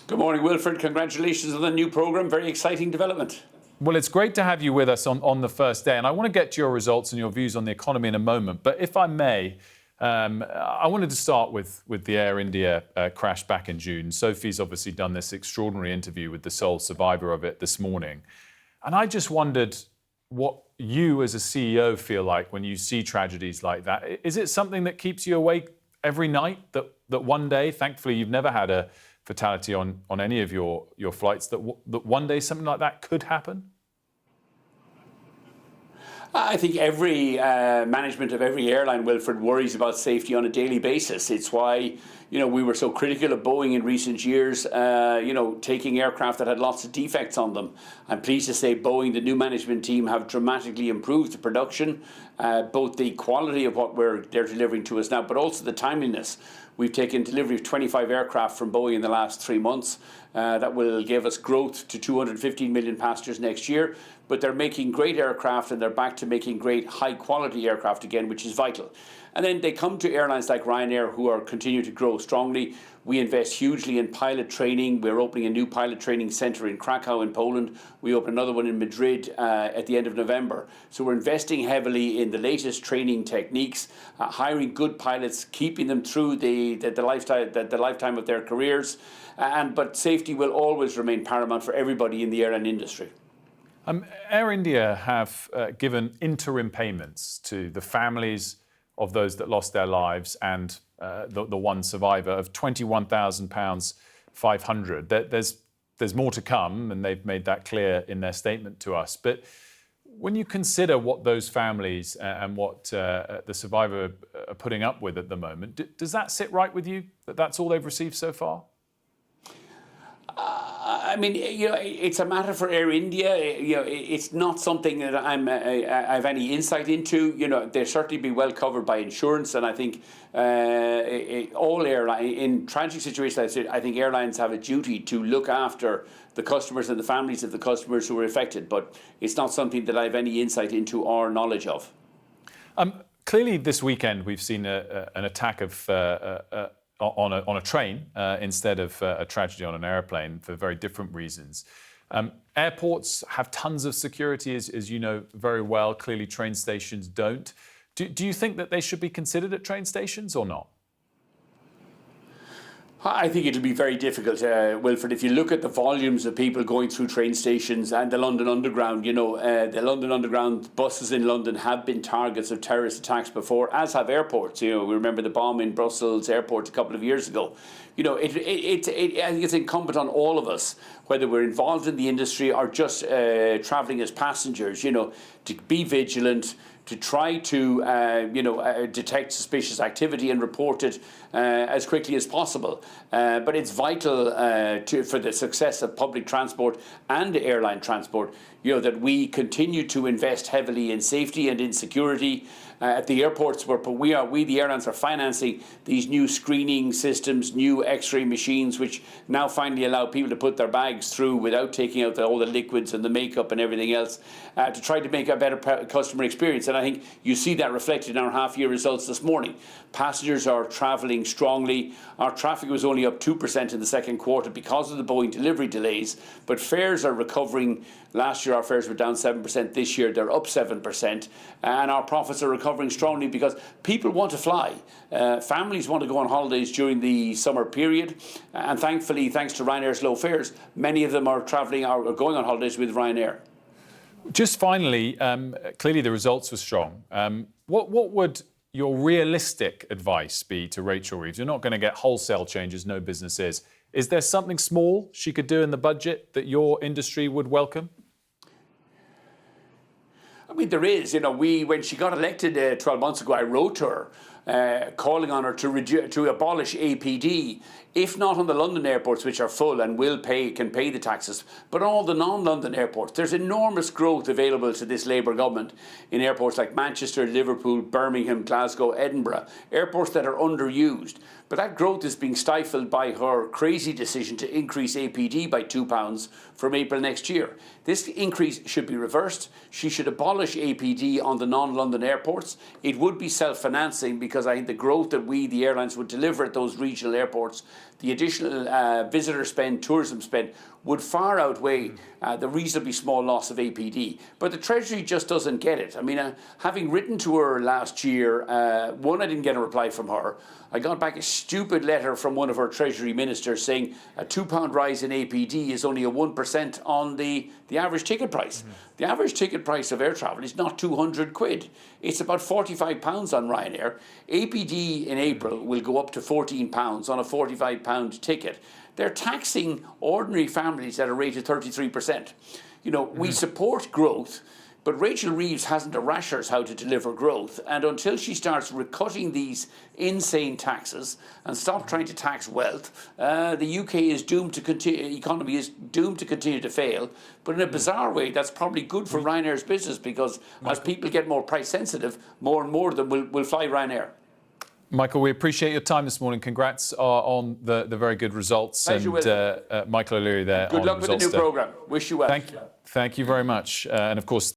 Good morning, Wilfred. Congratulations on the new programme. Very exciting development. Well, it's great to have you with us on the first day, and I want to get to your results and your views on the economy in a moment. But if I may, I wanted to start with the Air India crash back in June. Sophie's obviously done this extraordinary interview with the sole survivor of it this morning. And I just wondered what you as a CEO feel like when you see tragedies like that. Is it something that keeps you awake every night, that one day, thankfully you've never had a fatality on any of your flights, that one day something like that could happen? I think every management of every airline, Wilfred, worries about safety on a daily basis. It's why, we were so critical of Boeing in recent years, taking aircraft that had lots of defects on them. I'm pleased to say Boeing, the new management team, have dramatically improved the production, both the quality of what they're delivering to us now, but also the timeliness. We've taken delivery of 25 aircraft from Boeing in the last 3 months. That will give us growth to 215 million passengers next year. But they're making great aircraft, and they're back to making great high-quality aircraft again, which is vital. And then they come to airlines like Ryanair, who are continuing to grow strongly. We invest hugely in pilot training. We're opening a new pilot training centre in Krakow in Poland. We open another one in Madrid at the end of November. So we're investing heavily in the latest training techniques, hiring good pilots, keeping them through the lifetime of their careers. But safety will always remain paramount for everybody in the airline industry. Air India have given interim payments to the families of those that lost their lives and the one survivor of £21,500. There's more to come, and they've made that clear in their statement to us. But when you consider what those families and what the survivor are putting up with at the moment, does that sit right with you, that that's all they've received so far? It's a matter for Air India. It's not something that I have any insight into. They'll certainly be well covered by insurance, and I think all airlines in tragic situations, I think airlines have a duty to look after the customers and the families of the customers who were affected. But it's not something that I have any insight into or knowledge of. Clearly, this weekend we've seen an attack on a train instead of a tragedy on an airplane for very different reasons. Airports have tons of security, as you know very well. Clearly, train stations don't. Do you think that they should be considered at train stations or not? I think it'll be very difficult, Wilfred. If you look at the volumes of people going through train stations and the London Underground, the London Underground buses in London have been targets of terrorist attacks before, as have airports. We remember the bomb in Brussels airport a couple of years ago. I think it's incumbent on all of us, whether we're involved in the industry or just travelling as passengers, to be vigilant, to try to detect suspicious activity and report it as quickly as possible. But it's vital for the success of public transport and airline transport, that we continue to invest heavily in safety and in security. At the airports, where we the airlines are financing these new screening systems, new X-ray machines, which now finally allow people to put their bags through without taking out all the liquids and the makeup and everything else, to try to make a better customer experience. And I think you see that reflected in our half-year results this morning. Passengers are travelling strongly. Our traffic was only up 2% in the second quarter because of the Boeing delivery delays, but fares are recovering. Last year our fares were down 7%. This year they're up 7%. And our profits are recovering strongly because people want to fly. Families want to go on holidays during the summer period. And thankfully, thanks to Ryanair's low fares, many of them are travelling or going on holidays with Ryanair. Just finally, clearly the results were strong. What would your realistic advice be to Rachel Reeves? You're not going to get wholesale changes, no business is. Is there something small she could do in the budget that your industry would welcome? There is. When she got elected 12 months ago, I wrote to her, calling on her to abolish APD, if not on the London airports, which are full and can pay the taxes, but on all the non-London airports. There's enormous growth available to this Labour government in airports like Manchester, Liverpool, Birmingham, Glasgow, Edinburgh, airports that are underused. But that growth is being stifled by her crazy decision to increase APD by £2 from April next year. This increase should be reversed. She should abolish APD on the non-London airports. It would be self-financing because I think the growth that we, the airlines, would deliver at those regional airports the additional visitor spend, tourism spend, would far outweigh the reasonably small loss of APD. But the Treasury just doesn't get it. I mean, having written to her last year, one, I didn't get a reply from her. I got back a stupid letter from one of her Treasury ministers saying a £2 rise in APD is only a 1% on the average ticket price. The average ticket price of air travel is not 200 quid. It's about £45 on Ryanair. APD in April will go up to £14 on a £45 ticket. They're taxing ordinary families at a rate of 33%. You know, we support growth, but Rachel Reeves hasn't a rashers how to deliver growth. And until she starts recutting these insane taxes and stop trying to tax wealth, the UK is doomed to continue, economy is doomed to continue to fail. But in a bizarre way, that's probably good for Ryanair's business, because as people get more price sensitive, more and more of them will fly Ryanair. Michael, we appreciate your time this morning. Congrats on the very good results. Pleasure, and Michael O'Leary there. Good luck with the new programme. Wish you well. Thank you very much. And of course,